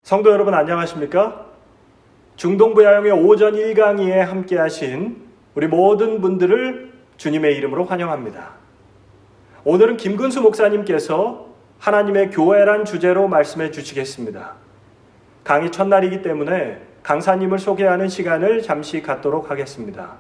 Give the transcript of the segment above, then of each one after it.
성도 여러분 안녕하십니까? 중동부야영의 오전 1강의에 함께 하신 우리 모든 분들을 주님의 이름으로 환영합니다. 오늘은 김근수 목사님께서 하나님의 교회란 주제로 말씀해 주시겠습니다. 강의 첫날이기 때문에 강사님을 소개하는 시간을 잠시 갖도록 하겠습니다.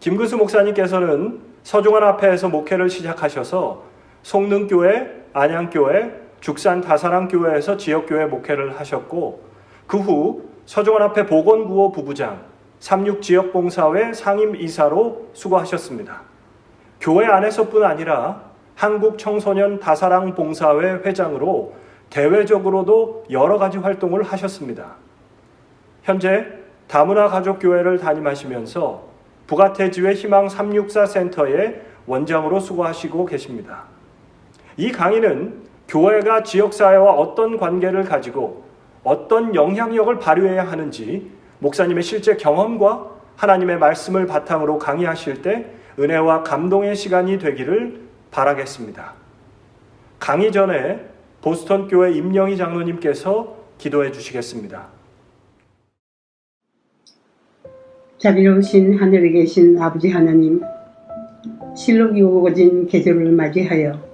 김근수 목사님께서는 서중원 앞에서 목회를 시작하셔서 송능교회, 안양교회, 죽산 다사랑교회에서 지역교회 목회를 하셨고 그 후 서중원 앞에 보건구호 부부장, 36지역봉사회 상임이사로 수고하셨습니다. 교회 안에서뿐 아니라 한국청소년 다사랑봉사회 회장으로 대외적으로도 여러 가지 활동을 하셨습니다. 현재 다문화 가족교회를 담임하시면서 부가태지회 희망 364 센터의 원장으로 수고하시고 계십니다. 이 강의는 교회가 지역사회와 어떤 관계를 가지고 어떤 영향력을 발휘해야 하는지 목사님의 실제 경험과 하나님의 말씀을 바탕으로 강의하실 때 은혜와 감동의 시간이 되기를 바라겠습니다. 강의 전에 보스턴 교회 임영희 장로님께서 기도해 주시겠습니다. 자비로우신 하늘에 계신 아버지 하나님, 실록이 우거진 계절을 맞이하여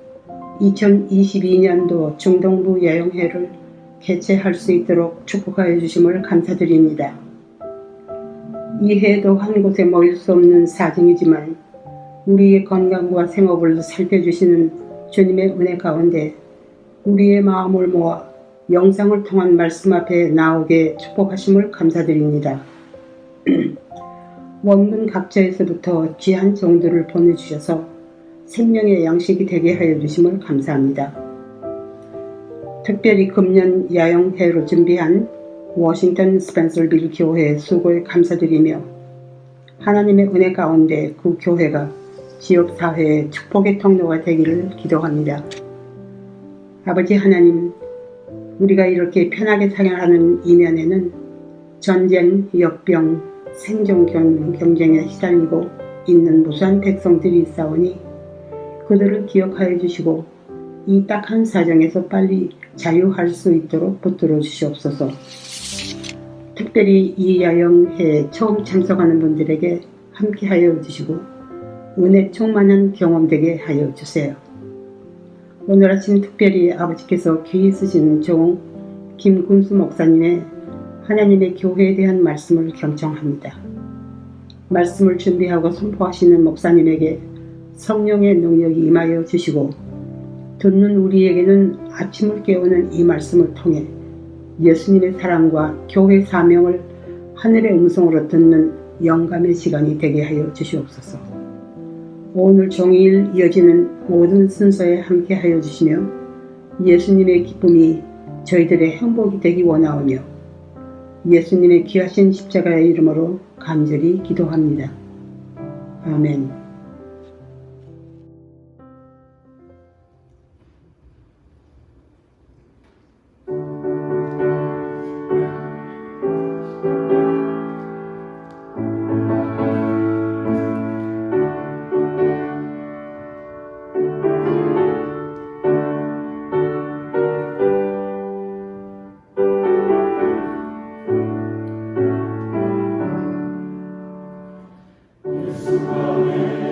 2022년도 중동부 야영회를 개최할 수 있도록 축복하여 주심을 감사드립니다. 이 해도 한 곳에 모일 수 없는 사정이지만 우리의 건강과 생업을 살펴주시는 주님의 은혜 가운데 우리의 마음을 모아 영상을 통한 말씀 앞에 나오게 축복하심을 감사드립니다. 원근 각처에서부터 귀한 정도를 보내주셔서 생명의 양식이 되게 하여 주심을 감사합니다. 특별히 금년 야영회로 준비한 워싱턴 스펜서빌 교회 수고에 감사드리며 하나님의 은혜 가운데 그 교회가 지역사회의 축복의 통로가 되기를 기도합니다. 아버지 하나님, 우리가 이렇게 편하게 생활하는 이면에는 전쟁, 역병, 생존 경쟁에 시달리고 있는 무수한 백성들이 있사오니 그들을 기억하여 주시고 이 딱한 사정에서 빨리 자유할 수 있도록 붙들어 주시옵소서. 특별히 이 야영회에 처음 참석하는 분들에게 함께하여 주시고 은혜 충만한 경험 되게 하여 주세요. 오늘 아침 특별히 아버지께서 귀히 쓰시는 종 김근수 목사님의 하나님의 교회에 대한 말씀을 경청합니다. 말씀을 준비하고 선포하시는 목사님에게 성령의 능력이 임하여 주시고 듣는 우리에게는 아침을 깨우는 이 말씀을 통해 예수님의 사랑과 교회 사명을 하늘의 음성으로 듣는 영감의 시간이 되게 하여 주시옵소서. 오늘 종일 이어지는 모든 순서에 함께 하여 주시며 예수님의 기쁨이 저희들의 행복이 되기 원하오며 예수님의 귀하신 십자가의 이름으로 간절히 기도합니다. 아멘. 예수 안에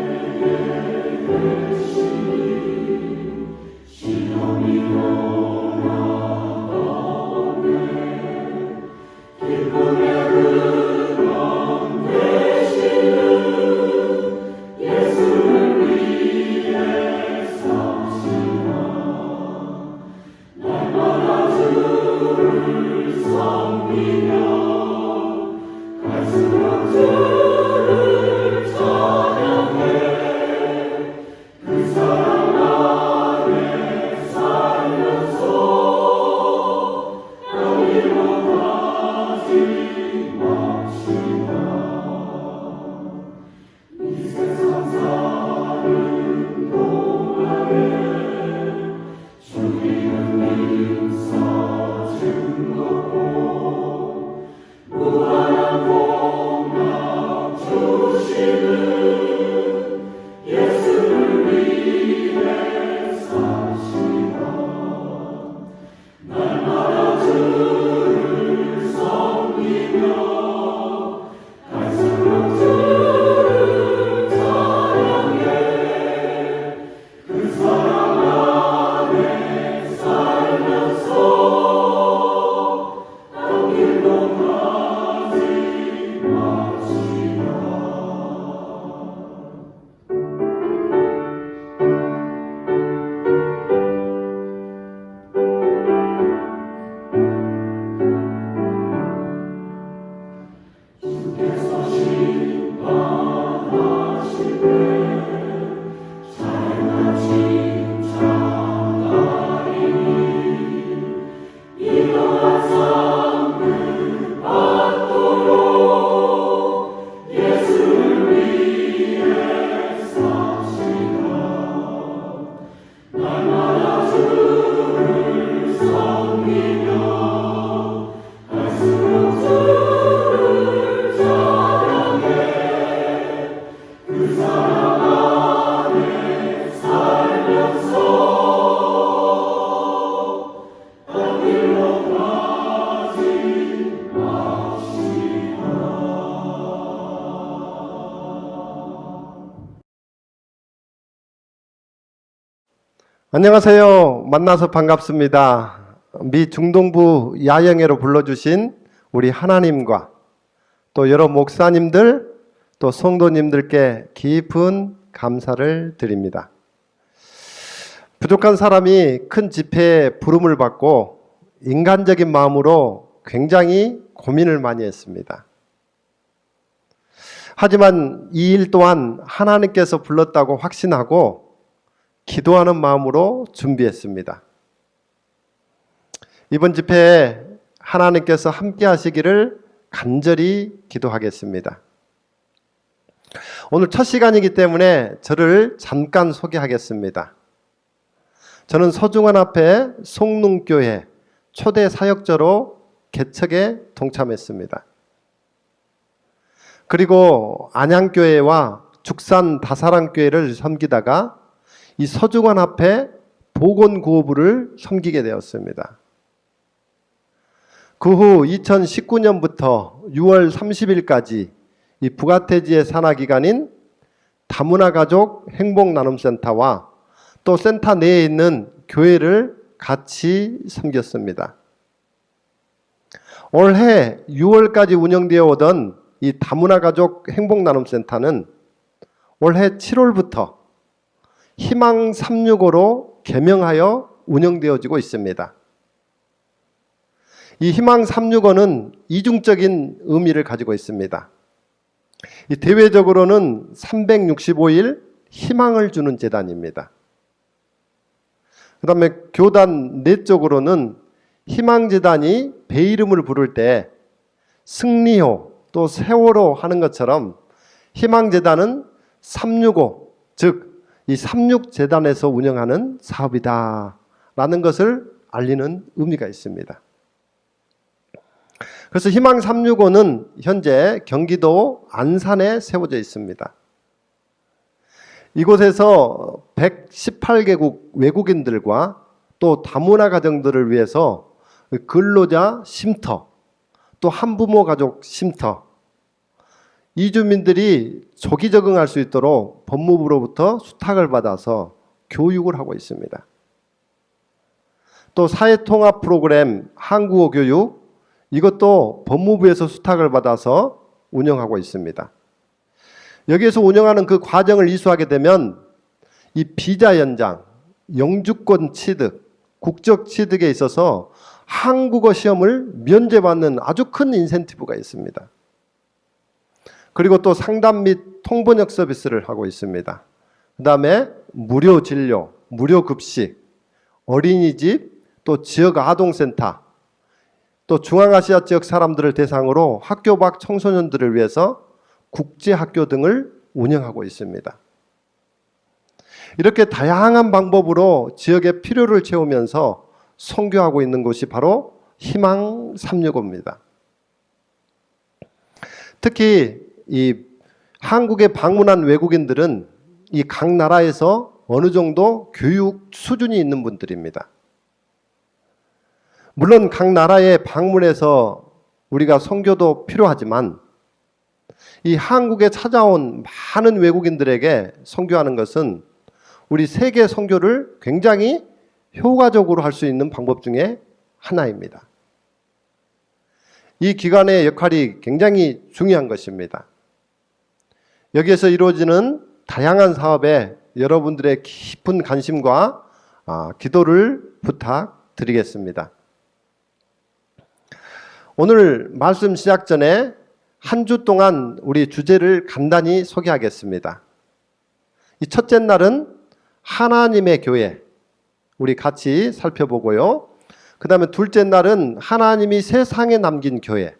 안녕하세요. 만나서 반갑습니다. 미 중동부 야영회로 불러주신 우리 하나님과 또 여러 목사님들 또 성도님들께 깊은 감사를 드립니다. 부족한 사람이 큰 집회에 부름을 받고 인간적인 마음으로 굉장히 고민을 많이 했습니다. 하지만 이 일 또한 하나님께서 불렀다고 확신하고 기도하는 마음으로 준비했습니다. 이번 집회에 하나님께서 함께 하시기를 간절히 기도하겠습니다. 오늘 첫 시간이기 때문에 저를 잠깐 소개하겠습니다. 저는 서중원 앞에 송릉교회 초대 사역자로 개척에 동참했습니다. 그리고 안양교회와 죽산 다사랑교회를 섬기다가 이 서중원 앞에 보건구호부를 섬기게 되었습니다. 그 후 2019년부터 6월 30일까지 이 부가태지의 산하기관인 다문화가족 행복나눔센터와 또 센터 내에 있는 교회를 같이 섬겼습니다. 올해 6월까지 운영되어 오던 이 다문화가족 행복나눔센터는 올해 7월부터 희망 365로 개명하여 운영되어지고 있습니다. 이 희망 365는 이중적인 의미를 가지고 있습니다. 이 대외적으로는 365일 희망을 주는 재단입니다. 그 다음에 교단 내적으로는 희망재단이 배 이름을 부를 때 승리호 또 세월호 하는 것처럼 희망재단은 365, 즉 이 36재단에서 운영하는 사업이다 라는 것을 알리는 의미가 있습니다. 그래서 희망 365는 현재 경기도 안산에 세워져 있습니다. 이곳에서 118개국 외국인들과 또 다문화 가정들을 위해서 근로자 쉼터, 또 한부모 가족 쉼터, 이주민들이 조기 적응할 수 있도록 법무부로부터 수탁을 받아서 교육을 하고 있습니다. 또 사회통합 프로그램 한국어 교육, 이것도 법무부에서 수탁을 받아서 운영하고 있습니다. 여기에서 운영하는 그 과정을 이수하게 되면 이 비자 연장, 영주권 취득, 국적 취득에 있어서 한국어 시험을 면제받는 아주 큰 인센티브가 있습니다. 그리고 또 상담 및 통번역 서비스를 하고 있습니다. 그 다음에 무료 진료, 무료 급식, 어린이집, 또 지역 아동센터, 또 중앙아시아 지역 사람들을 대상으로 학교 밖 청소년들을 위해서 국제학교 등을 운영하고 있습니다. 이렇게 다양한 방법으로 지역의 필요를 채우면서 선교하고 있는 곳이 바로 희망 365입니다. 특히 이 한국에 방문한 외국인들은 이 각 나라에서 어느 정도 교육 수준이 있는 분들입니다. 물론 각 나라에 방문해서 우리가 선교도 필요하지만 이 한국에 찾아온 많은 외국인들에게 선교하는 것은 우리 세계 선교를 굉장히 효과적으로 할 수 있는 방법 중에 하나입니다. 이 기관의 역할이 굉장히 중요한 것입니다. 여기에서 이루어지는 다양한 사업에 여러분들의 깊은 관심과 기도를 부탁드리겠습니다. 오늘 말씀 시작 전에 한 주 동안 우리 주제를 간단히 소개하겠습니다. 이 첫째 날은 하나님의 교회, 우리 같이 살펴보고요. 그 다음에 둘째 날은 하나님이 세상에 남긴 교회,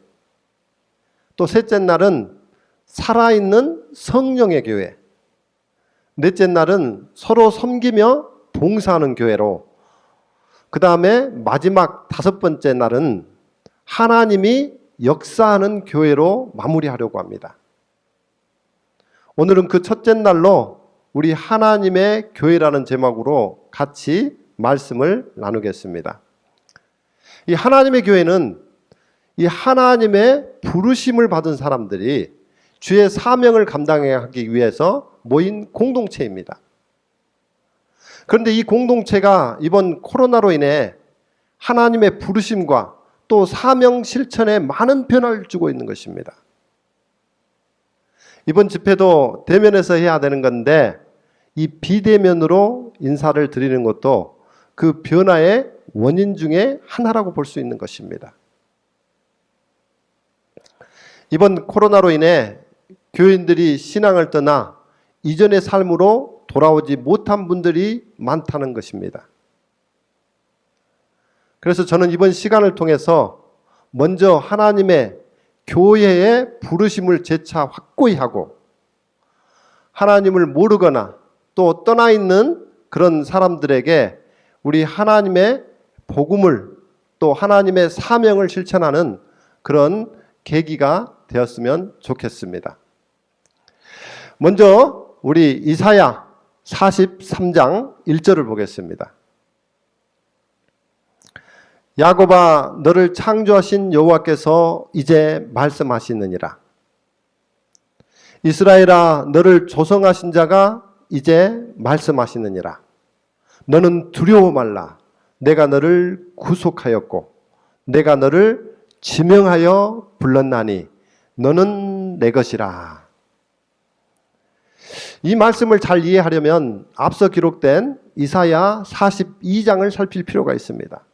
또 셋째 날은 살아있는 성령의 교회, 넷째 날은 서로 섬기며 봉사하는 교회로, 그 다음에 마지막 다섯 번째 날은 하나님이 역사하는 교회로 마무리하려고 합니다. 오늘은 그 첫째 날로 우리 하나님의 교회라는 제목으로 같이 말씀을 나누겠습니다. 이 하나님의 교회는 이 하나님의 부르심을 받은 사람들이 주의 사명을 감당하기 위해서 모인 공동체입니다. 그런데 이 공동체가 이번 코로나로 인해 하나님의 부르심과 또 사명 실천에 많은 변화를 주고 있는 것입니다. 이번 집회도 대면에서 해야 되는 건데 이 비대면으로 인사를 드리는 것도 그 변화의 원인 중에 하나라고 볼 수 있는 것입니다. 이번 코로나로 인해 교인들이 신앙을 떠나 이전의 삶으로 돌아오지 못한 분들이 많다는 것입니다. 그래서 저는 이번 시간을 통해서 먼저 하나님의 교회의 부르심을 재차 확고히 하고 하나님을 모르거나 또 떠나 있는 그런 사람들에게 우리 하나님의 복음을 또 하나님의 사명을 실천하는 그런 계기가 되었으면 좋겠습니다. 먼저 우리 이사야 43장 1절을 보겠습니다. 야곱아 너를 창조하신 여호와께서 이제 말씀하시느니라. 이스라엘아 너를 조성하신 자가 이제 말씀하시느니라. 너는 두려워 말라. 내가 너를 구속하였고 내가 너를 지명하여 불렀나니 너는 내 것이라. 이 말씀을 잘 이해하려면 앞서 기록된 이사야 42장을 살필 필요가 있습니다.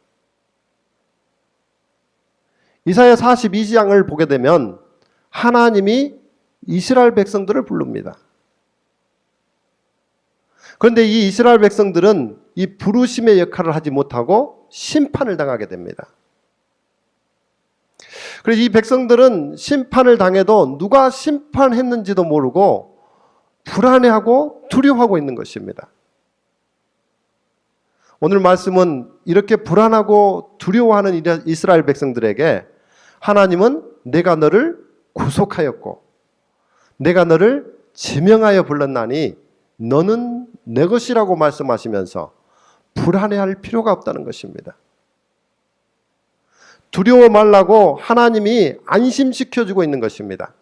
이사야 42장을 보게 되면 하나님이 이스라엘 백성들을 부릅니다. 그런데 이 이스라엘 백성들은 이 부르심의 역할을 하지 못하고 심판을 당하게 됩니다. 그래서 이 백성들은 심판을 당해도 누가 심판했는지도 모르고 불안해하고 두려워하고 있는 것입니다. 오늘 말씀은 이렇게 불안하고 두려워하는 이스라엘 백성들에게 하나님은 내가 너를 구속하였고 내가 너를 지명하여 불렀나니 너는 내 것이라고 말씀하시면서 불안해할 필요가 없다는 것입니다. 두려워 말라고 하나님이 안심시켜주고 있는 것입니다.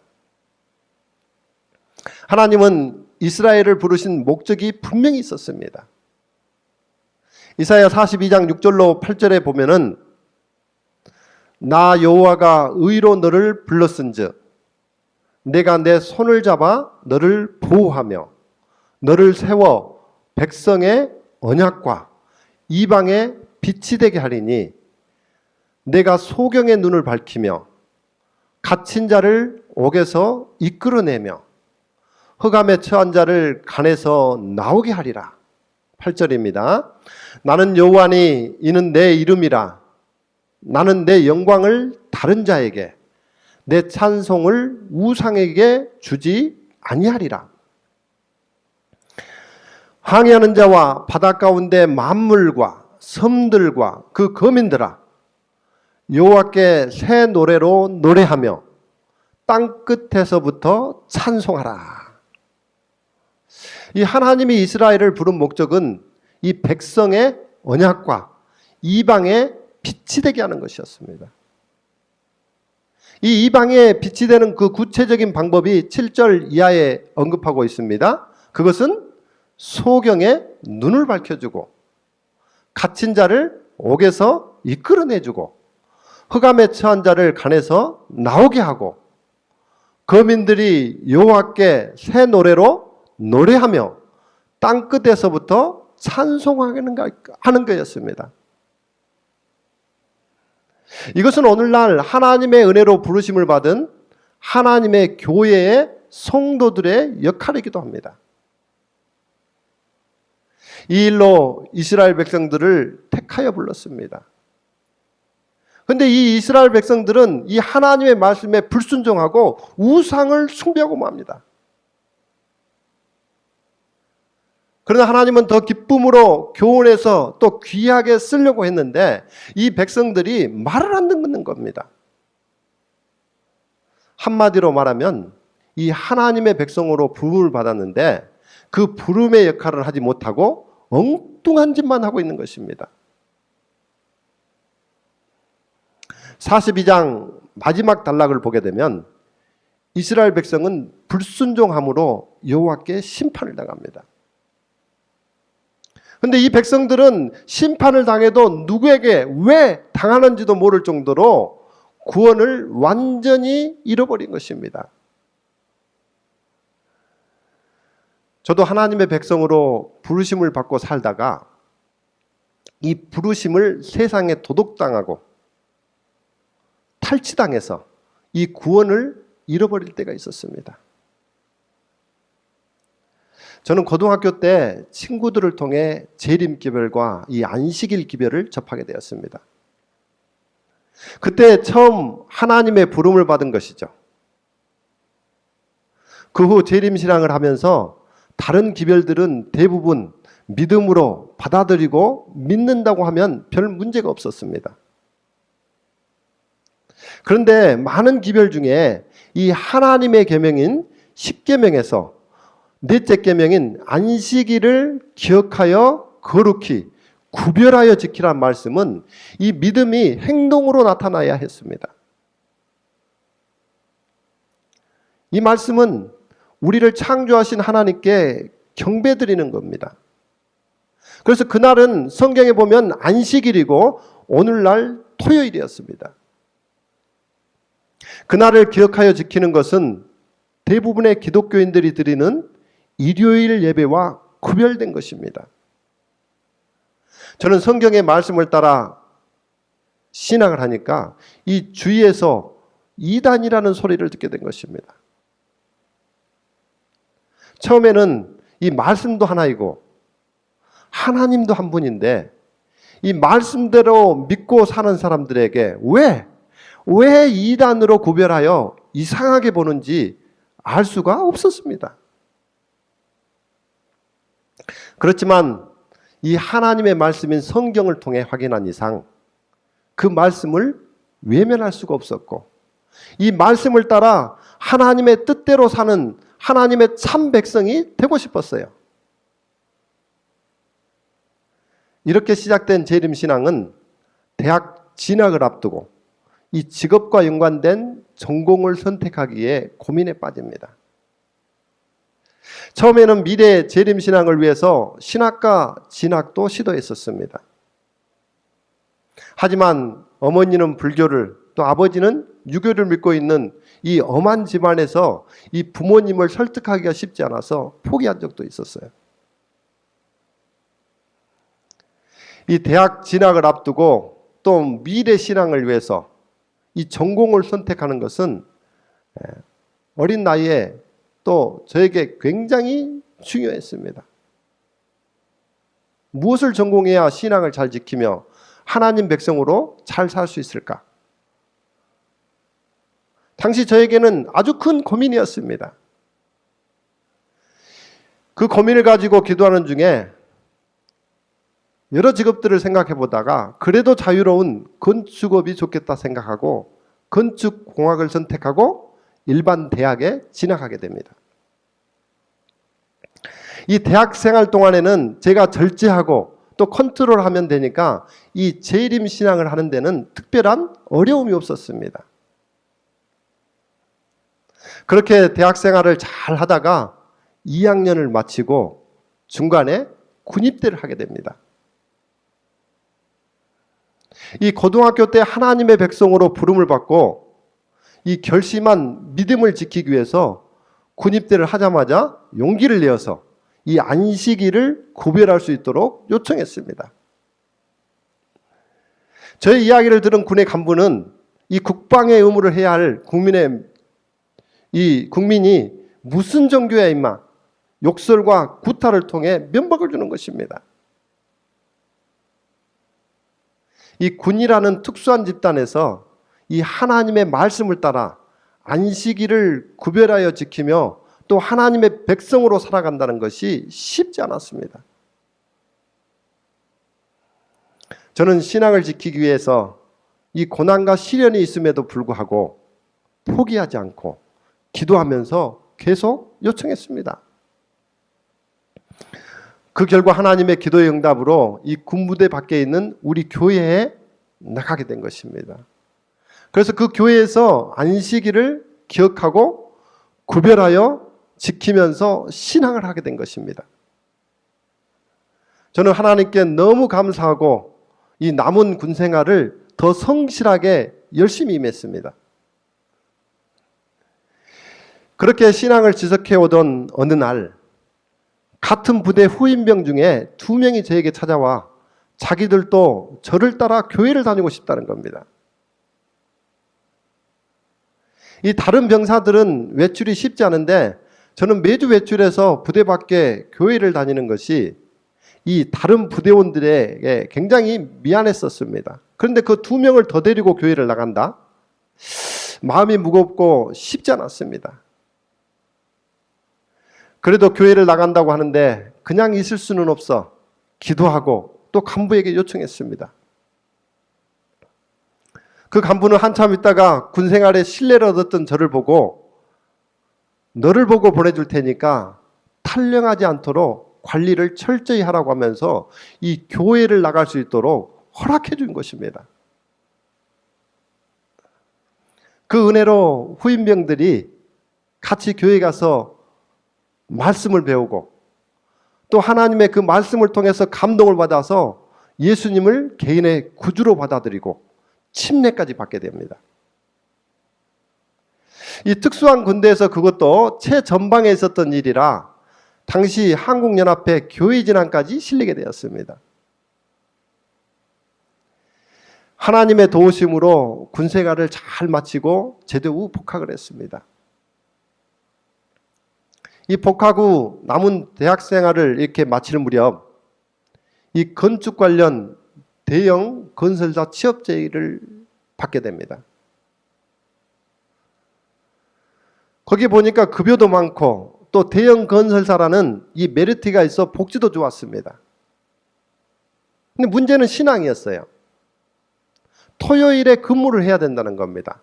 하나님은 이스라엘을 부르신 목적이 분명히 있었습니다. 이사야 42장 6절로 8절에 보면은 나 여호와가 의로 너를 불렀은즉 내가 내 손을 잡아 너를 보호하며 너를 세워 백성의 언약과 이방의 빛이 되게 하리니 내가 소경의 눈을 밝히며 갇힌 자를 옥에서 이끌어내며 흑암에 처한 자를 간에서 나오게 하리라. 8절입니다. 나는 여호와니 이는 내 이름이라. 나는 내 영광을 다른 자에게 내 찬송을 우상에게 주지 아니하리라. 항해하는 자와 바다 가운데 만물과 섬들과 그 거민들아 여호와께 새 노래로 노래하며 땅 끝에서부터 찬송하라. 이 하나님이 이스라엘을 부른 목적은 이 백성의 언약과 이방의 빛이 되게 하는 것이었습니다. 이 이방의 빛이 되는 그 구체적인 방법이 7절 이하에 언급하고 있습니다. 그것은 소경의 눈을 밝혀주고 갇힌 자를 옥에서 이끌어내주고 흑암에 처한 자를 간에서 나오게 하고 거민들이 여호와께 새 노래로 노래하며 땅 끝에서부터 찬송하는 거였습니다. 이것은 오늘날 하나님의 은혜로 부르심을 받은 하나님의 교회의 성도들의 역할이기도 합니다. 이 일로 이스라엘 백성들을 택하여 불렀습니다. 그런데 이 이스라엘 백성들은 이 하나님의 말씀에 불순종하고 우상을 숭배하고 맙니다. 그러나 하나님은 더 기쁨으로 교훈해서 또 귀하게 쓰려고 했는데 이 백성들이 말을 안 듣는 겁니다. 한마디로 말하면 이 하나님의 백성으로 부름을 받았는데 그 부름의 역할을 하지 못하고 엉뚱한 짓만 하고 있는 것입니다. 42장 마지막 단락을 보게 되면 이스라엘 백성은 불순종함으로 여호와께 심판을 당합니다. 근데 이 백성들은 심판을 당해도 누구에게 왜 당하는지도 모를 정도로 구원을 완전히 잃어버린 것입니다. 저도 하나님의 백성으로 부르심을 받고 살다가 이 부르심을 세상에 도둑당하고 탈취당해서 이 구원을 잃어버릴 때가 있었습니다. 저는 고등학교 때 친구들을 통해 재림기별과 이 안식일 기별을 접하게 되었습니다. 그때 처음 하나님의 부름을 받은 것이죠. 그 후 재림신앙을 하면서 다른 기별들은 대부분 믿음으로 받아들이고 믿는다고 하면 별 문제가 없었습니다. 그런데 많은 기별 중에 이 하나님의 계명인 십계명에서 넷째 계명인 안식일을 기억하여 거룩히 구별하여 지키라는 말씀은 이 믿음이 행동으로 나타나야 했습니다. 이 말씀은 우리를 창조하신 하나님께 경배드리는 겁니다. 그래서 그날은 성경에 보면 안식일이고 오늘날 토요일이었습니다. 그날을 기억하여 지키는 것은 대부분의 기독교인들이 드리는 일요일 예배와 구별된 것입니다. 저는 성경의 말씀을 따라 신앙을 하니까 이 주위에서 이단이라는 소리를 듣게 된 것입니다. 처음에는 이 말씀도 하나이고 하나님도 한 분인데 이 말씀대로 믿고 사는 사람들에게 왜 이단으로 구별하여 이상하게 보는지 알 수가 없었습니다. 그렇지만 이 하나님의 말씀인 성경을 통해 확인한 이상 그 말씀을 외면할 수가 없었고 이 말씀을 따라 하나님의 뜻대로 사는 하나님의 참 백성이 되고 싶었어요. 이렇게 시작된 재림신앙은 대학 진학을 앞두고 이 직업과 연관된 전공을 선택하기에 고민에 빠집니다. 처음에는 미래 재림신앙을 위해서 신학과 진학도 시도했었습니다. 하지만 어머니는 불교를 또 아버지는 유교를 믿고 있는 이 엄한 집안에서 이 부모님을 설득하기가 쉽지 않아서 포기한 적도 있었어요. 이 대학 진학을 앞두고 또 미래 신앙을 위해서 이 전공을 선택하는 것은 어린 나이에 또 저에게 굉장히 중요했습니다. 무엇을 전공해야 신앙을 잘 지키며 하나님 백성으로 잘 살 수 있을까? 당시 저에게는 아주 큰 고민이었습니다. 그 고민을 가지고 기도하는 중에 여러 직업들을 생각해 보다가 그래도 자유로운 건축업이 좋겠다 생각하고 건축공학을 선택하고 일반 대학에 진학하게 됩니다. 이 대학 생활 동안에는 제가 절제하고 또 컨트롤하면 되니까 이 재림 신앙을 하는 데는 특별한 어려움이 없었습니다. 그렇게 대학 생활을 잘 하다가 2학년을 마치고 중간에 군입대를 하게 됩니다. 이 고등학교 때 하나님의 백성으로 부름을 받고 이 결심한 믿음을 지키기 위해서 군입대를 하자마자 용기를 내어서 이 안식일을 구별할 수 있도록 요청했습니다. 저의 이야기를 들은 군의 간부는 이 국방의 의무를 해야 할 국민이 무슨 종교야 임마 욕설과 구타를 통해 면박을 주는 것입니다. 이 군이라는 특수한 집단에서 이 하나님의 말씀을 따라 안식일을 구별하여 지키며 또 하나님의 백성으로 살아간다는 것이 쉽지 않았습니다. 저는 신앙을 지키기 위해서 이 고난과 시련이 있음에도 불구하고 포기하지 않고 기도하면서 계속 요청했습니다. 그 결과 하나님의 기도의 응답으로 이 군부대 밖에 있는 우리 교회에 나가게 된 것입니다. 그래서 그 교회에서 안식일을 기억하고 구별하여 지키면서 신앙을 하게 된 것입니다. 저는 하나님께 너무 감사하고 이 남은 군 생활을 더 성실하게 열심히 임했습니다. 그렇게 신앙을 지속해 오던 어느 날 같은 부대 후임병 중에 2명이 저에게 찾아와 자기들도 저를 따라 교회를 다니고 싶다는 겁니다. 이 다른 병사들은 외출이 쉽지 않은데 저는 매주 외출해서 부대 밖에 교회를 다니는 것이 이 다른 부대원들에게 굉장히 미안했었습니다. 그런데 그 2명을 더 데리고 교회를 나간다? 마음이 무겁고 쉽지 않았습니다. 그래도 교회를 나간다고 하는데 그냥 있을 수는 없어 기도하고 또 간부에게 요청했습니다. 그 간부는 한참 있다가 군생활에 신뢰를 얻었던 저를 보고 너를 보고 보내줄 테니까 탈령하지 않도록 관리를 철저히 하라고 하면서 이 교회를 나갈 수 있도록 허락해 준 것입니다. 그 은혜로 후임병들이 같이 교회 가서 말씀을 배우고 또 하나님의 그 말씀을 통해서 감동을 받아서 예수님을 개인의 구주로 받아들이고 침례까지 받게 됩니다. 이 특수한 군대에서 그것도 최전방에 있었던 일이라 당시 한국연합회 교회진앙까지 실리게 되었습니다. 하나님의 도우심으로 군생활을 잘 마치고 제대 후 복학을 했습니다. 이 복학 후 남은 대학생활을 이렇게 마치는 무렵 이 건축 관련 대형 건설사 취업 제의를 받게 됩니다. 거기 보니까 급여도 많고 또 대형 건설사라는 이 메리트가 있어 복지도 좋았습니다. 근데 문제는 신앙이었어요. 토요일에 근무를 해야 된다는 겁니다.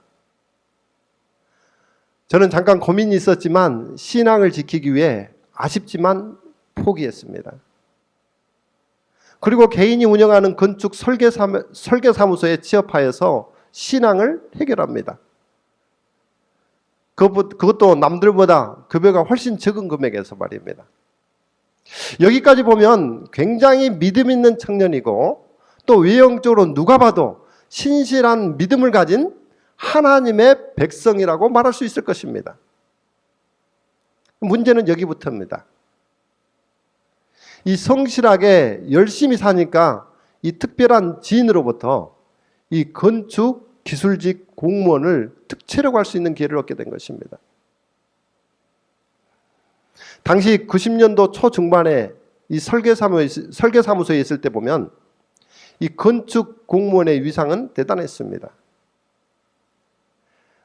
저는 잠깐 고민이 있었지만 신앙을 지키기 위해 아쉽지만 포기했습니다. 그리고 개인이 운영하는 건축 설계사무소에 취업하여서 신앙을 해결합니다. 그것도 남들보다 급여가 훨씬 적은 금액에서 말입니다. 여기까지 보면 굉장히 믿음 있는 청년이고 또 외형적으로 누가 봐도 신실한 믿음을 가진 하나님의 백성이라고 말할 수 있을 것입니다. 문제는 여기부터입니다. 이 성실하게 열심히 사니까 이 특별한 지인으로부터 이 건축 기술직 공무원을 특채라고 할 수 있는 기회를 얻게 된 것입니다. 당시 90년도 초중반에 이 설계사무소에 있을 때 보면 이 건축 공무원의 위상은 대단했습니다.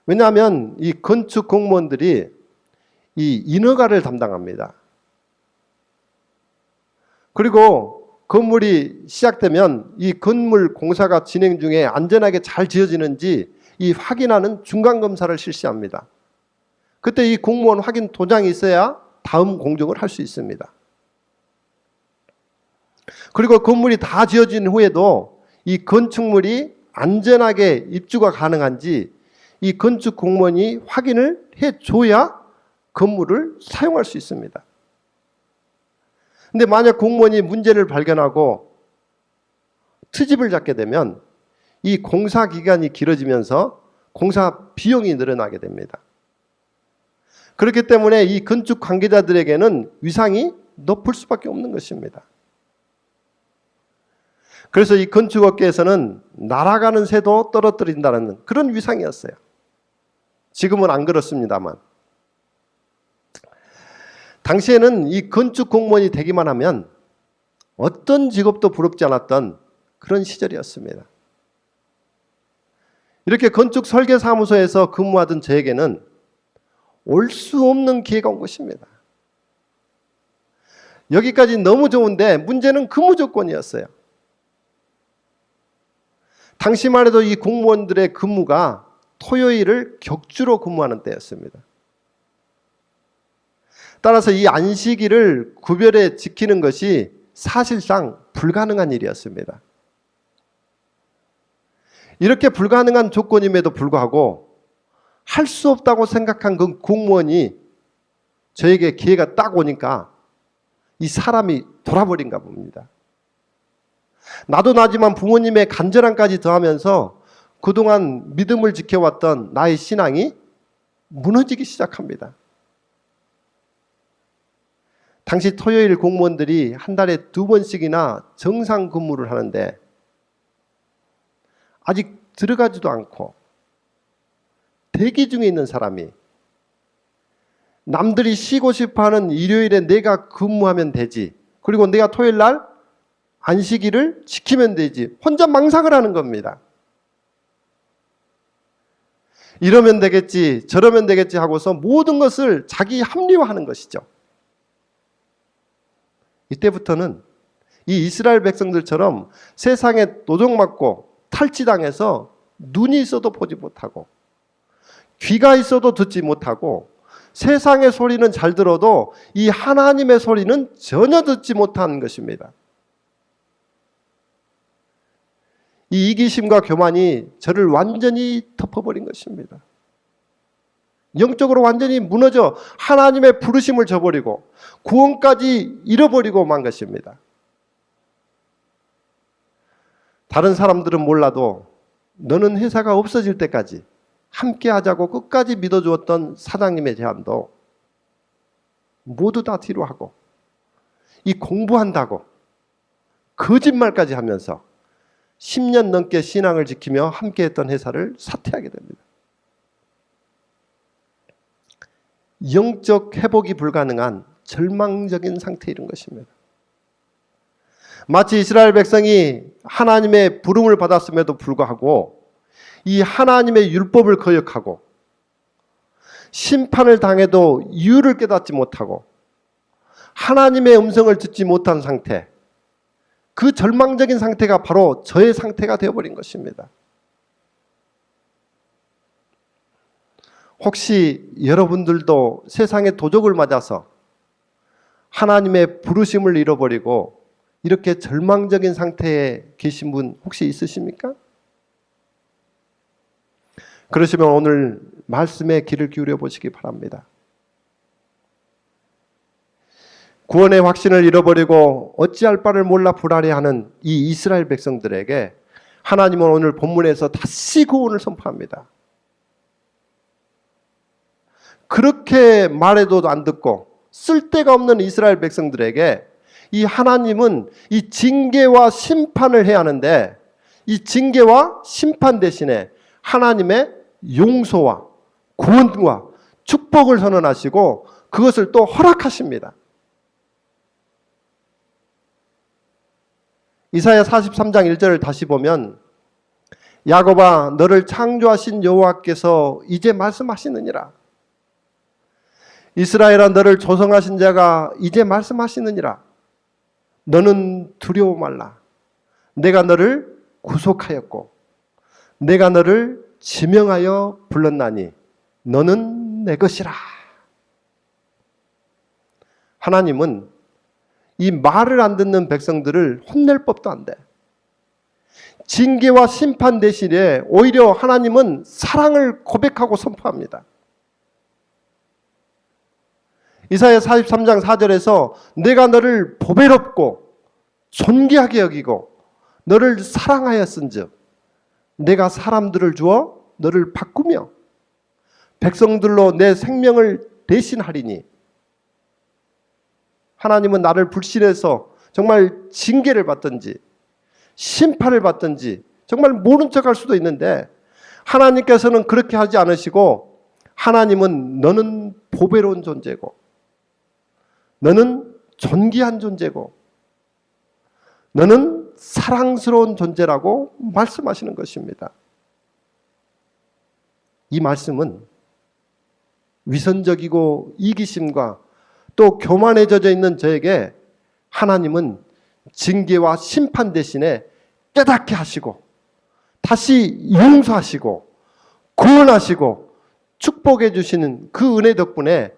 왜냐하면 이 건축 공무원들이 이 인허가를 담당합니다. 그리고 건물이 시작되면 이 건물 공사가 진행 중에 안전하게 잘 지어지는지 이 확인하는 중간검사를 실시합니다. 그때 이 공무원 확인 도장이 있어야 다음 공정을 할 수 있습니다. 그리고 건물이 다 지어진 후에도 이 건축물이 안전하게 입주가 가능한지 이 건축 공무원이 확인을 해줘야 건물을 사용할 수 있습니다. 근데 만약 공무원이 문제를 발견하고 트집을 잡게 되면 이 공사 기간이 길어지면서 공사 비용이 늘어나게 됩니다. 그렇기 때문에 이 건축 관계자들에게는 위상이 높을 수밖에 없는 것입니다. 그래서 이 건축업계에서는 날아가는 새도 떨어뜨린다는 그런 위상이었어요. 지금은 안 그렇습니다만. 당시에는 이 건축 공무원이 되기만 하면 어떤 직업도 부럽지 않았던 그런 시절이었습니다. 이렇게 건축 설계사무소에서 근무하던 저에게는 올 수 없는 기회가 온 것입니다. 여기까지 너무 좋은데 문제는 근무 조건이었어요. 당시만 해도 이 공무원들의 근무가 토요일을 격주로 근무하는 때였습니다. 따라서 이 안식일을 구별해 지키는 것이 사실상 불가능한 일이었습니다. 이렇게 불가능한 조건임에도 불구하고 할 수 없다고 생각한 그 공무원이 저에게 기회가 딱 오니까 이 사람이 돌아버린가 봅니다. 나도 나지만 부모님의 간절함까지 더하면서 그동안 믿음을 지켜왔던 나의 신앙이 무너지기 시작합니다. 당시 토요일 공무원들이 한 달에 2번씩이나 정상 근무를 하는데 아직 들어가지도 않고 대기 중에 있는 사람이 남들이 쉬고 싶어하는 일요일에 내가 근무하면 되지, 그리고 내가 토요일 날 안식일을 지키면 되지, 혼자 망상을 하는 겁니다. 이러면 되겠지, 저러면 되겠지 하고서 모든 것을 자기 합리화하는 것이죠. 이때부터는 이 이스라엘 백성들처럼 세상에 노정맞고 탈취당해서 눈이 있어도 보지 못하고 귀가 있어도 듣지 못하고 세상의 소리는 잘 들어도 이 하나님의 소리는 전혀 듣지 못하는 것입니다. 이 이기심과 교만이 저를 완전히 덮어버린 것입니다. 영적으로 완전히 무너져 하나님의 부르심을 저버리고 구원까지 잃어버리고 만 것입니다. 다른 사람들은 몰라도 너는 회사가 없어질 때까지 함께 하자고 끝까지 믿어주었던 사장님의 제안도 모두 다 뒤로 하고 이 공부한다고 거짓말까지 하면서 10년 넘게 신앙을 지키며 함께했던 회사를 사퇴하게 됩니다. 영적 회복이 불가능한 절망적인 상태에 이른 것입니다. 마치 이스라엘 백성이 하나님의 부름을 받았음에도 불구하고 이 하나님의 율법을 거역하고 심판을 당해도 이유를 깨닫지 못하고 하나님의 음성을 듣지 못한 상태, 그 절망적인 상태가 바로 저의 상태가 되어버린 것입니다. 혹시 여러분들도 세상의 도적을 맞아서 하나님의 부르심을 잃어버리고 이렇게 절망적인 상태에 계신 분 혹시 있으십니까? 그러시면 오늘 말씀에 귀를 기울여 보시기 바랍니다. 구원의 확신을 잃어버리고 어찌할 바를 몰라 불안해하는 이 이스라엘 백성들에게 하나님은 오늘 본문에서 다시 구원을 선포합니다. 그렇게 말해도 안 듣고 쓸데가 없는 이스라엘 백성들에게 이 하나님은 이 징계와 심판을 해야 하는데 이 징계와 심판 대신에 하나님의 용서와 구원과 축복을 선언하시고 그것을 또 허락하십니다. 이사야 43장 1절을 다시 보면 야곱아 너를 창조하신 여호와께서 이제 말씀하시느니라. 이스라엘아 너를 조성하신 자가 이제 말씀하시느니라. 너는 두려워 말라. 내가 너를 구속하였고 내가 너를 지명하여 불렀나니 너는 내 것이라. 하나님은 이 말을 안 듣는 백성들을 혼낼 법도 안 돼. 징계와 심판 대신에 오히려 하나님은 사랑을 고백하고 선포합니다. 이사야 43장 4절에서 내가 너를 보배롭고 존귀하게 여기고 너를 사랑하였은즉 내가 사람들을 주어 너를 바꾸며 백성들로 내 생명을 대신하리니. 하나님은 나를 불신해서 정말 징계를 받든지 심판을 받든지 정말 모른 척할 수도 있는데 하나님께서는 그렇게 하지 않으시고 하나님은 너는 보배로운 존재고 너는 존귀한 존재고 너는 사랑스러운 존재라고 말씀하시는 것입니다. 이 말씀은 위선적이고 이기심과 또 교만에 젖어 있는 저에게 하나님은 징계와 심판 대신에 깨닫게 하시고 다시 용서하시고 구원하시고 축복해 주시는 그 은혜 덕분에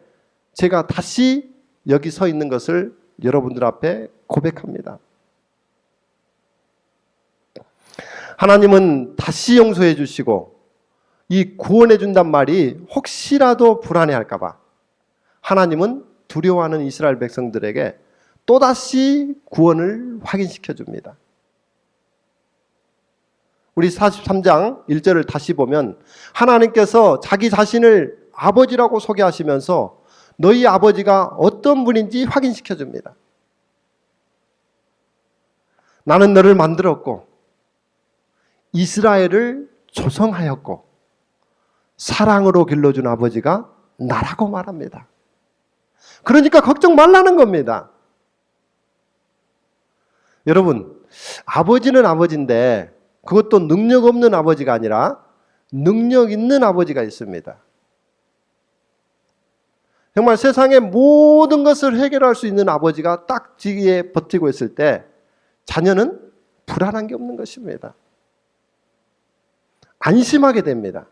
제가 다시 여기 서 있는 것을 여러분들 앞에 고백합니다. 하나님은 다시 용서해 주시고 이 구원해 준단 말이 혹시라도 불안해할까 봐 하나님은 두려워하는 이스라엘 백성들에게 또다시 구원을 확인시켜 줍니다. 우리 43장 1절을 다시 보면 하나님께서 자기 자신을 아버지라고 소개하시면서 너희 아버지가 어떤 분인지 확인시켜 줍니다. 나는 너를 만들었고 이스라엘을 조성하였고 사랑으로 길러준 아버지가 나라고 말합니다. 그러니까 걱정 말라는 겁니다. 여러분, 아버지는 아버지인데 그것도 능력 없는 아버지가 아니라 능력 있는 아버지가 있습니다. 정말 세상의 모든 것을 해결할 수 있는 아버지가 딱 뒤에 버티고 있을 때 자녀는 불안한 게 없는 것입니다. 안심하게 됩니다.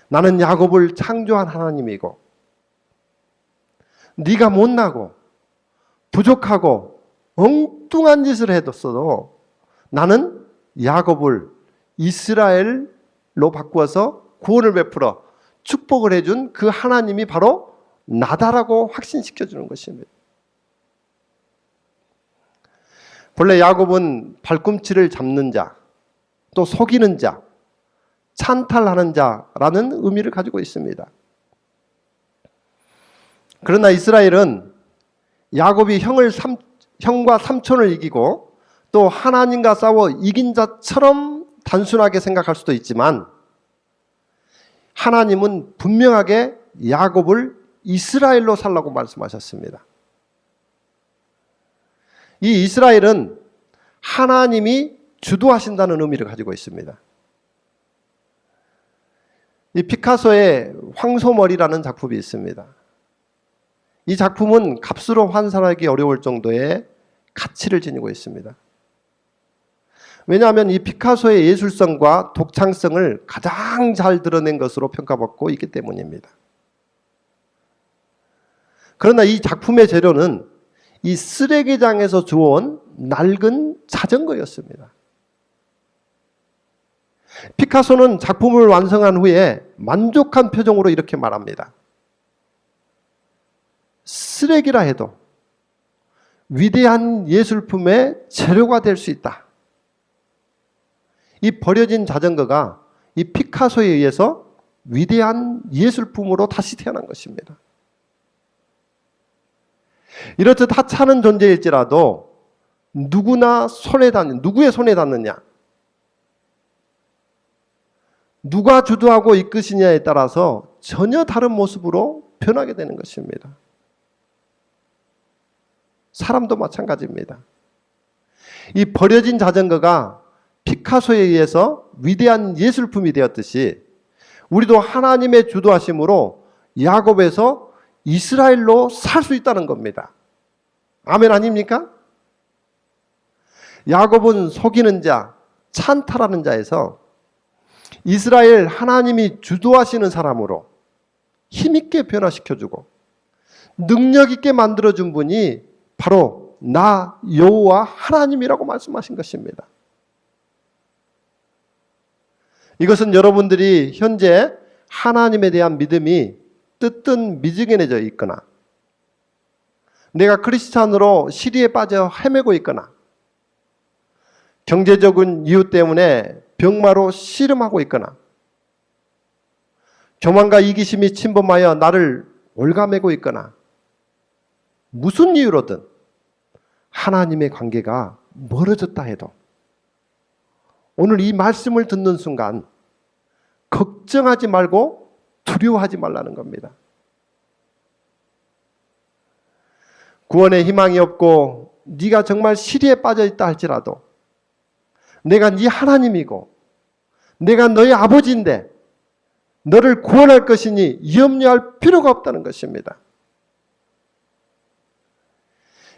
나는 야곱을 창조한 하나님이고 네가 못나고 부족하고 엉뚱한 짓을 해뒀어도 나는 야곱을 이스라엘로 바꾸어서 구원을 베풀어 축복을 해준 그 하나님이 바로 나다라고 확신시켜주는 것입니다. 본래 야곱은 발꿈치를 잡는 자, 또 속이는 자, 찬탈하는 자라는 의미를 가지고 있습니다. 그러나 이스라엘은 야곱이 형과 삼촌을 이기고 또 하나님과 싸워 이긴 자처럼 단순하게 생각할 수도 있지만 하나님은 분명하게 야곱을 이스라엘로 살라고 말씀하셨습니다. 이 이스라엘은 하나님이 주도하신다는 의미를 가지고 있습니다. 이 피카소의 황소머리라는 작품이 있습니다. 이 작품은 값으로 환산하기 어려울 정도의 가치를 지니고 있습니다. 왜냐하면 이 피카소의 예술성과 독창성을 가장 잘 드러낸 것으로 평가받고 있기 때문입니다. 그러나 이 작품의 재료는 이 쓰레기장에서 주워온 낡은 자전거였습니다. 피카소는 작품을 완성한 후에 만족한 표정으로 이렇게 말합니다. 쓰레기라 해도 위대한 예술품의 재료가 될 수 있다. 이 버려진 자전거가 이 피카소에 의해서 위대한 예술품으로 다시 태어난 것입니다. 이렇듯 하찮은 존재일지라도 누구의 손에 닿느냐, 누가 주도하고 이끄시냐에 따라서 전혀 다른 모습으로 변하게 되는 것입니다. 사람도 마찬가지입니다. 이 버려진 자전거가 피카소에 의해서 위대한 예술품이 되었듯이 우리도 하나님의 주도하심으로 야곱에서 이스라엘로 살 수 있다는 겁니다. 아멘 아닙니까? 야곱은 속이는 자, 찬탈하는 자에서 이스라엘 하나님이 주도하시는 사람으로 힘있게 변화시켜주고 능력있게 만들어준 분이 바로 나 여호와 하나님이라고 말씀하신 것입니다. 이것은 여러분들이 현재 하나님에 대한 믿음이 뜨뜻 미지근해져 있거나 내가 크리스찬으로 시리에 빠져 헤매고 있거나 경제적인 이유 때문에 병마로 씨름하고 있거나 교만과 이기심이 침범하여 나를 올가매고 있거나 무슨 이유로든 하나님의 관계가 멀어졌다 해도 오늘 이 말씀을 듣는 순간 걱정하지 말고 두려워하지 말라는 겁니다. 구원의 희망이 없고 네가 정말 시리에 빠져 있다 할지라도 내가 네 하나님이고 내가 너의 아버지인데 너를 구원할 것이니 염려할 필요가 없다는 것입니다.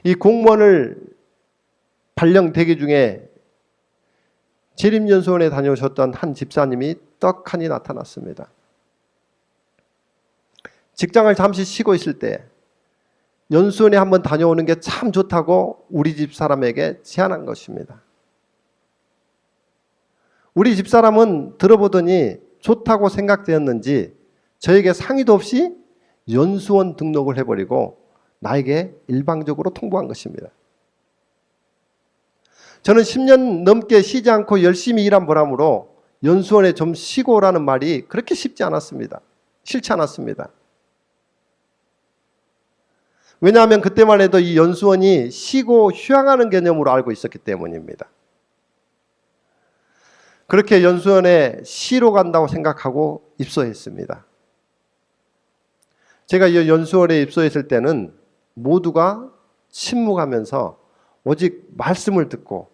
이 공무원을 발령 대기 중에 재림연수원에 다녀오셨던 한 집사님이 떡하니 나타났습니다. 직장을 잠시 쉬고 있을 때 연수원에 한번 다녀오는 게 참 좋다고 우리 집 사람에게 제안한 것입니다. 우리 집 사람은 들어보더니 좋다고 생각되었는지 저에게 상의도 없이 연수원 등록을 해버리고 나에게 일방적으로 통보한 것입니다. 저는 10년 넘게 쉬지 않고 열심히 일한 보람으로 연수원에 좀 쉬고 오라는 말이 그렇게 쉽지 않았습니다. 싫지 않았습니다. 왜냐하면 그때만 해도 이 연수원이 쉬고 휴양하는 개념으로 알고 있었기 때문입니다. 그렇게 연수원에 쉬러 간다고 생각하고 입소했습니다. 제가 이 연수원에 입소했을 때는 모두가 침묵하면서 오직 말씀을 듣고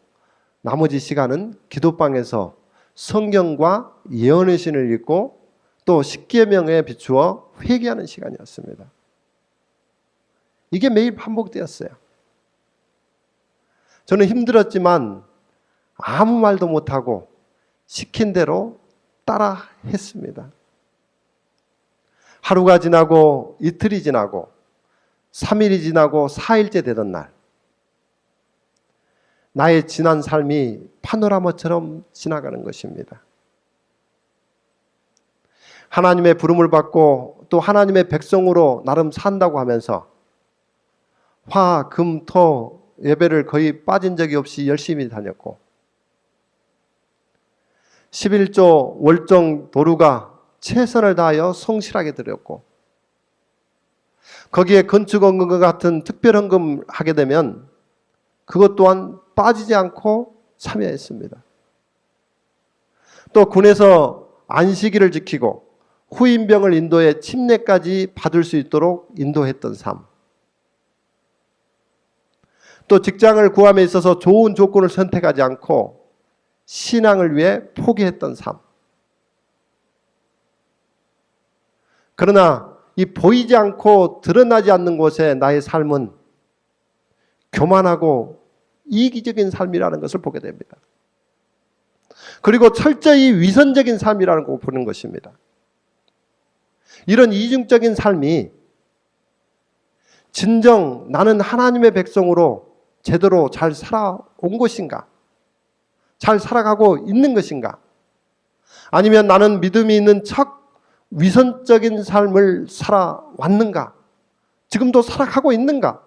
나머지 시간은 기도방에서 성경과 예언의 신을 읽고 또 십계명에 비추어 회개하는 시간이었습니다. 이게 매일 반복되었어요. 저는 힘들었지만 아무 말도 못하고 시킨 대로 따라 했습니다. 하루가 지나고 이틀이 지나고 3일이 지나고 4일째 되던 날, 나의 지난 삶이 파노라마처럼 지나가는 것입니다. 하나님의 부름을 받고 또 하나님의 백성으로 나름 산다고 하면서 화, 금, 토 예배를 거의 빠진 적이 없이 열심히 다녔고 11조 월정 도루가 최선을 다하여 성실하게 드렸고 거기에 건축원금과 같은 특별헌금 하게 되면 그것 또한 빠지지 않고 참여했습니다. 또 군에서 안식일을 지키고 후임병을 인도해 침례까지 받을 수 있도록 인도했던 삶. 또 직장을 구함에 있어서 좋은 조건을 선택하지 않고 신앙을 위해 포기했던 삶. 그러나 이 보이지 않고 드러나지 않는 곳에 나의 삶은 교만하고 이기적인 삶이라는 것을 보게 됩니다. 그리고 철저히 위선적인 삶이라는 걸 보는 것입니다. 이런 이중적인 삶이 진정 나는 하나님의 백성으로 제대로 잘 살아온 것인가? 잘 살아가고 있는 것인가? 아니면 나는 믿음이 있는 척 위선적인 삶을 살아왔는가? 지금도 살아가고 있는가?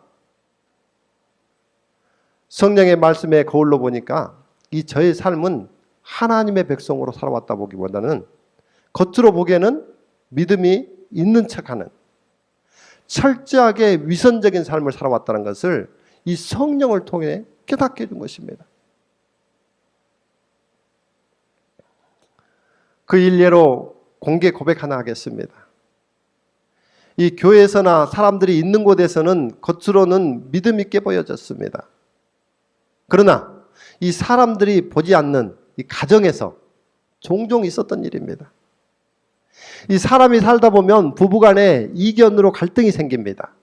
성령의 말씀에 거울로 보니까 이 저의 삶은 하나님의 백성으로 살아왔다 보기보다는 겉으로 보기에는 믿음이 있는 척하는 철저하게 위선적인 삶을 살아왔다는 것을 이 성령을 통해 깨닫게 해준 것입니다. 그 일례로 공개 고백 하나 하겠습니다. 이 교회에서나 사람들이 있는 곳에서는 겉으로는 믿음 있게 보여졌습니다. 그러나 이 사람들이 보지 않는 이 가정에서 종종 있었던 일입니다. 이 사람이 살다 보면 부부간에 이견으로 갈등이 생깁니다.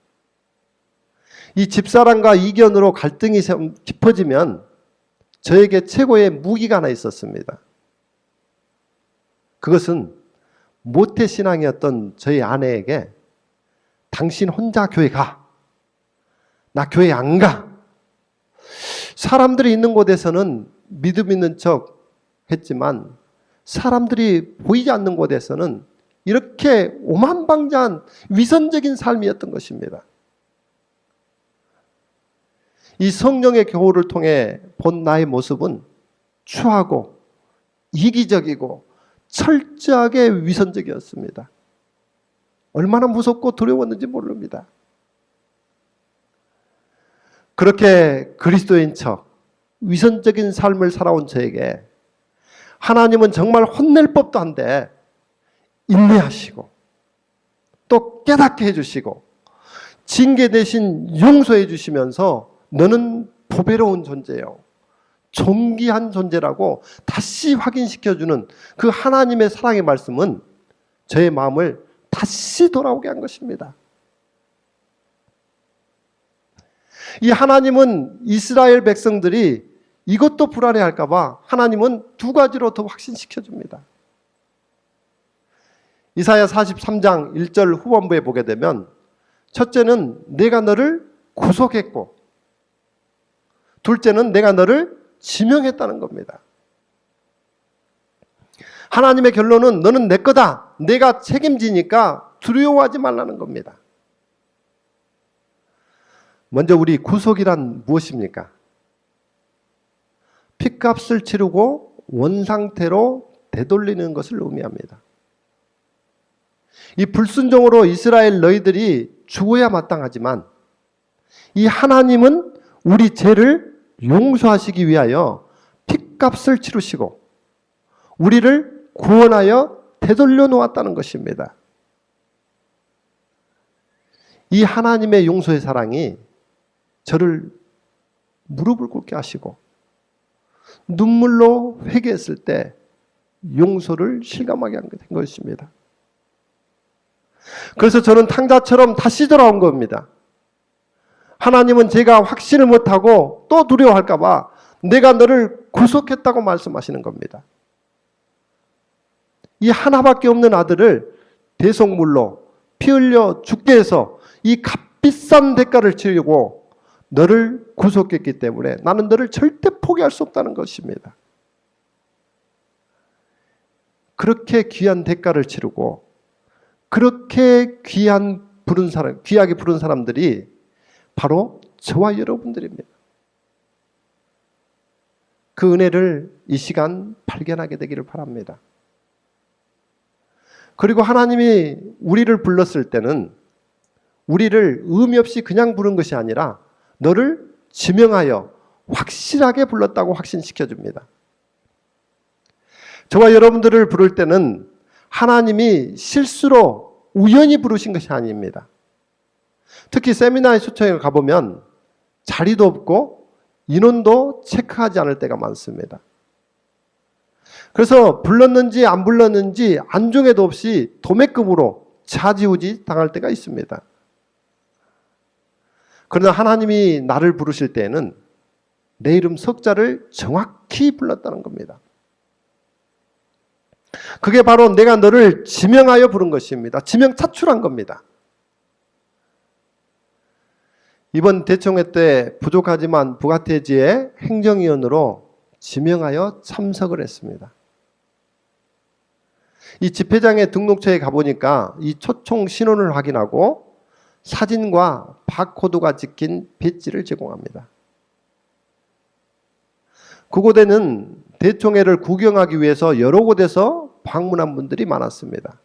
이 집사람과 이견으로 갈등이 깊어지면 저에게 최고의 무기가 하나 있었습니다. 그것은 모태신앙이었던 저희 아내에게 당신 혼자 교회 가. 나 교회 안 가. 사람들이 있는 곳에서는 믿음 있는 척 했지만 사람들이 보이지 않는 곳에서는 이렇게 오만방자한 위선적인 삶이었던 것입니다. 이 성령의 교훈을 통해 본 나의 모습은 추하고 이기적이고 철저하게 위선적이었습니다. 얼마나 무섭고 두려웠는지 모릅니다. 그렇게 그리스도인 척 위선적인 삶을 살아온 저에게 하나님은 정말 혼낼 법도 한데 인내하시고 또 깨닫게 해주시고 징계 대신 용서해 주시면서 너는 보배로운 존재요. 존귀한 존재라고 다시 확인시켜주는 그 하나님의 사랑의 말씀은 저의 마음을 다시 돌아오게 한 것입니다. 이 하나님은 이스라엘 백성들이 이것도 불안해할까 봐 하나님은 두 가지로 더 확신시켜줍니다. 이사야 43장 1절 후반부에 보게 되면 첫째는 내가 너를 구속했고 둘째는 내가 너를 지명했다는 겁니다. 하나님의 결론은 너는 내 거다. 내가 책임지니까 두려워하지 말라는 겁니다. 먼저 우리 구속이란 무엇입니까? 핏값을 치르고 원상태로 되돌리는 것을 의미합니다. 이 불순종으로 이스라엘 너희들이 죽어야 마땅하지만 이 하나님은 우리 죄를 용서하시기 위하여 핏값을 치르시고 우리를 구원하여 되돌려 놓았다는 것입니다. 이 하나님의 용서의 사랑이 저를 무릎을 꿇게 하시고 눈물로 회개했을 때 용서를 실감하게 된 것입니다. 그래서 저는 탕자처럼 다시 돌아온 겁니다. 하나님은 제가 확신을 못하고 또 두려워할까 봐 내가 너를 구속했다고 말씀하시는 겁니다. 이 하나밖에 없는 아들을 대속물로 피 흘려 죽게 해서 이 값비싼 대가를 치르고 너를 구속했기 때문에 나는 너를 절대 포기할 수 없다는 것입니다. 그렇게 귀한 대가를 치르고 그렇게 귀하게 부른 사람들이 바로 저와 여러분들입니다. 그 은혜를 이 시간 발견하게 되기를 바랍니다. 그리고 하나님이 우리를 불렀을 때는 우리를 의미 없이 그냥 부른 것이 아니라 너를 지명하여 확실하게 불렀다고 확신시켜 줍니다. 저와 여러분들을 부를 때는 하나님이 실수로 우연히 부르신 것이 아닙니다. 특히 세미나에 초청에 가보면 자리도 없고 인원도 체크하지 않을 때가 많습니다. 그래서 불렀는지 안 불렀는지 안중에도 없이 도매금으로 좌지우지 당할 때가 있습니다. 그러나 하나님이 나를 부르실 때에는 내 이름 석자를 정확히 불렀다는 겁니다. 그게 바로 내가 너를 지명하여 부른 것입니다. 지명 차출한 겁니다. 이번 대총회 때 부족하지만 부가태지의 행정위원으로 지명하여 참석을 했습니다. 이 집회장의 등록처에 가보니까 이 초총 신원을 확인하고 사진과 바코드가 찍힌 배지를 제공합니다. 그곳에는 대총회를 구경하기 위해서 여러 곳에서 방문한 분들이 많았습니다.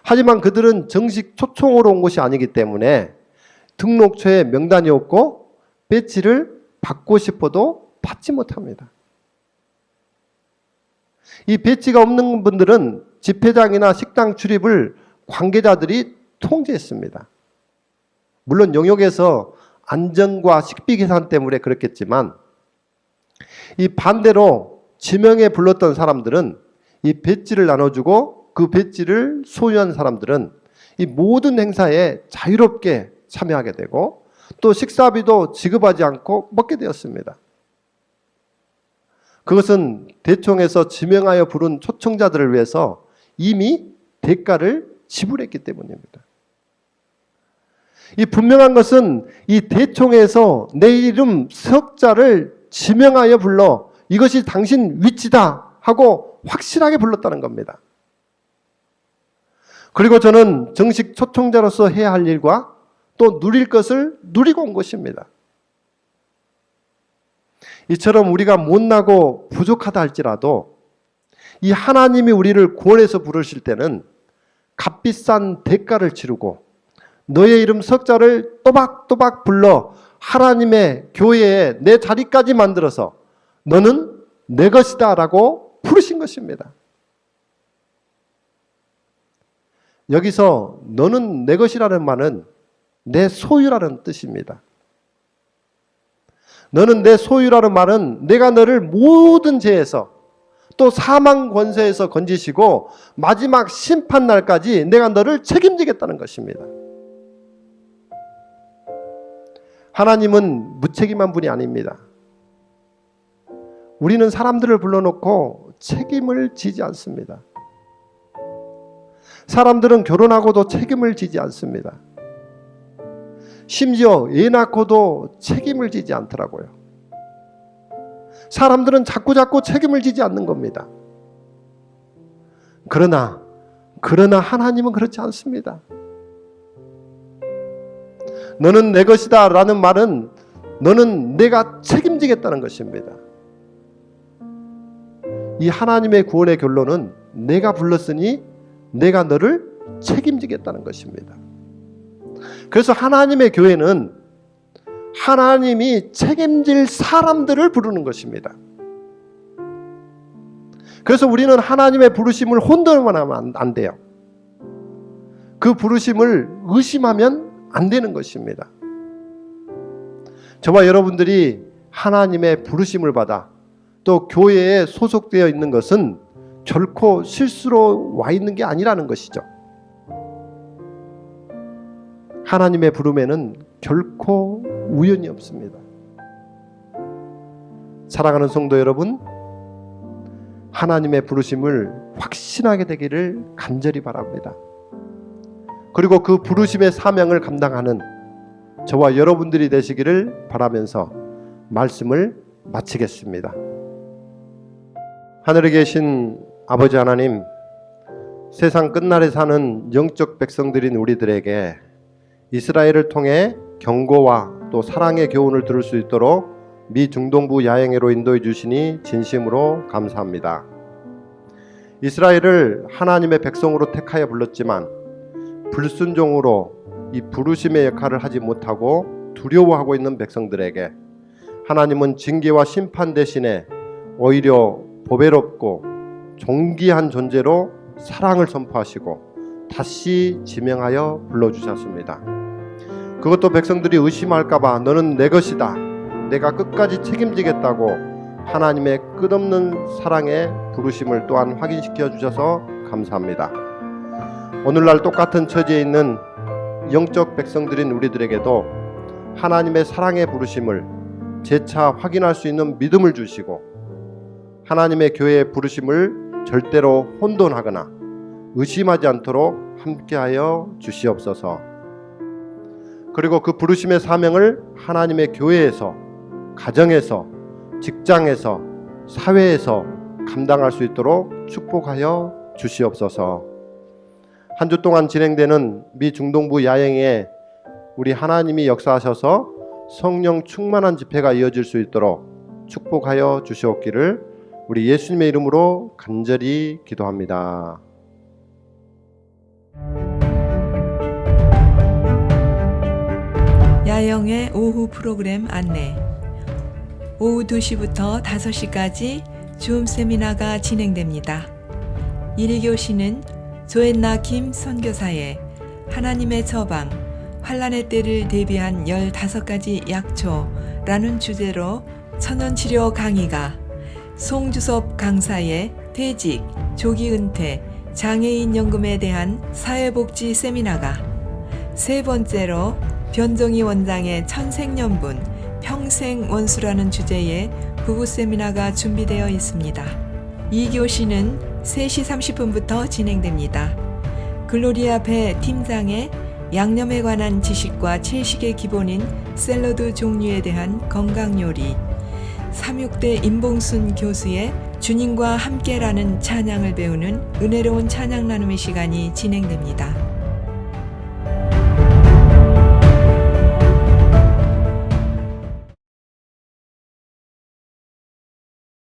하지만 그들은 정식 초청으로 온 것이 아니기 때문에 등록처에 명단이 없고 배지를 받고 싶어도 받지 못합니다. 이 배지가 없는 분들은 집회장이나 식당 출입을 관계자들이 통제했습니다. 물론 영역에서 안전과 식비 계산 때문에 그렇겠지만 이 반대로 지명에 불렀던 사람들은 이 배지를 나눠주고 그 배지를 소유한 사람들은 이 모든 행사에 자유롭게 참여하게 되고 또 식사비도 지급하지 않고 먹게 되었습니다. 그것은 대총에서 지명하여 부른 초청자들을 위해서 이미 대가를 지불했기 때문입니다. 이 분명한 것은 이 대총에서 내 이름 석자를 지명하여 불러 이것이 당신 위치다 하고 확실하게 불렀다는 겁니다. 그리고 저는 정식 초청자로서 해야 할 일과 또 누릴 것을 누리고 온 것입니다. 이처럼 우리가 못나고 부족하다 할지라도 이 하나님이 우리를 구원해서 부르실 때는 값비싼 대가를 치르고 너의 이름 석자를 또박또박 불러 하나님의 교회에 내 자리까지 만들어서 너는 내 것이다 라고 부르신 것입니다. 여기서 너는 내 것이라는 말은 내 소유라는 뜻입니다. 너는 내 소유라는 말은 내가 너를 모든 죄에서 또 사망 권세에서 건지시고 마지막 심판날까지 내가 너를 책임지겠다는 것입니다. 하나님은 무책임한 분이 아닙니다. 우리는 사람들을 불러놓고 책임을 지지 않습니다. 사람들은 결혼하고도 책임을 지지 않습니다. 심지어 애 낳고도 책임을 지지 않더라고요. 사람들은 자꾸 책임을 지지 않는 겁니다. 그러나 하나님은 그렇지 않습니다. 너는 내 것이다 라는 말은 너는 내가 책임지겠다는 것입니다. 이 하나님의 구원의 결론은 내가 불렀으니 내가 너를 책임지겠다는 것입니다. 그래서 하나님의 교회는 하나님이 책임질 사람들을 부르는 것입니다. 그래서 우리는 하나님의 부르심을 혼돈만 하면 안 돼요. 그 부르심을 의심하면 안 되는 것입니다. 저와 여러분들이 하나님의 부르심을 받아 또 교회에 소속되어 있는 것은 결코 실수로 와 있는 게 아니라는 것이죠. 하나님의 부름에는 결코 우연이 없습니다. 사랑하는 성도 여러분, 하나님의 부르심을 확신하게 되기를 간절히 바랍니다. 그리고 그 부르심의 사명을 감당하는 저와 여러분들이 되시기를 바라면서 말씀을 마치겠습니다. 하늘에 계신 아버지 하나님, 세상 끝날에 사는 영적 백성들인 우리들에게 이스라엘을 통해 경고와 또 사랑의 교훈을 들을 수 있도록 미 중동부 야행회로 인도해 주시니 진심으로 감사합니다. 이스라엘을 하나님의 백성으로 택하여 불렀지만 불순종으로 이 부르심의 역할을 하지 못하고 두려워하고 있는 백성들에게 하나님은 징계와 심판 대신에 오히려 보배롭고 존귀한 존재로 사랑을 선포하시고 다시 지명하여 불러주셨습니다. 그것도 백성들이 의심할까봐 너는 내 것이다, 내가 끝까지 책임지겠다고 하나님의 끝없는 사랑의 부르심을 또한 확인시켜 주셔서 감사합니다. 오늘날 똑같은 처지에 있는 영적 백성들인 우리들에게도 하나님의 사랑의 부르심을 재차 확인할 수 있는 믿음을 주시고 하나님의 교회의 부르심을 절대로 혼돈하거나 의심하지 않도록 함께하여 주시옵소서. 그리고 그 부르심의 사명을 하나님의 교회에서, 가정에서, 직장에서, 사회에서 감당할 수 있도록 축복하여 주시옵소서. 한 주 동안 진행되는 미 중동부 야행에 우리 하나님이 역사하셔서 성령 충만한 집회가 이어질 수 있도록 축복하여 주시옵기를 우리 예수님의 이름으로 간절히 기도합니다. 야영의 오후 프로그램 안내. 오후 2시부터 5시까지 줌 세미나가 진행됩니다. 1교시는 조앤나 김 선교사의 하나님의 처방, 환난의 때를 대비한 15가지 약초라는 주제로 천연치료 강의가, 송주섭 강사의 퇴직, 조기 은퇴, 장애인 연금에 대한 사회복지 세미나가, 세 번째로 변정희 원장의 천생연분, 평생 원수라는 주제의 부부 세미나가 준비되어 있습니다. 2교시는 3시 30분부터 진행됩니다. 글로리아 배 팀장의 양념에 관한 지식과 채식의 기본인 샐러드 종류에 대한 건강요리, 삼육대 임봉순 교수의 주님과 함께라는 찬양을 배우는 은혜로운 찬양 나눔의 시간이 진행됩니다.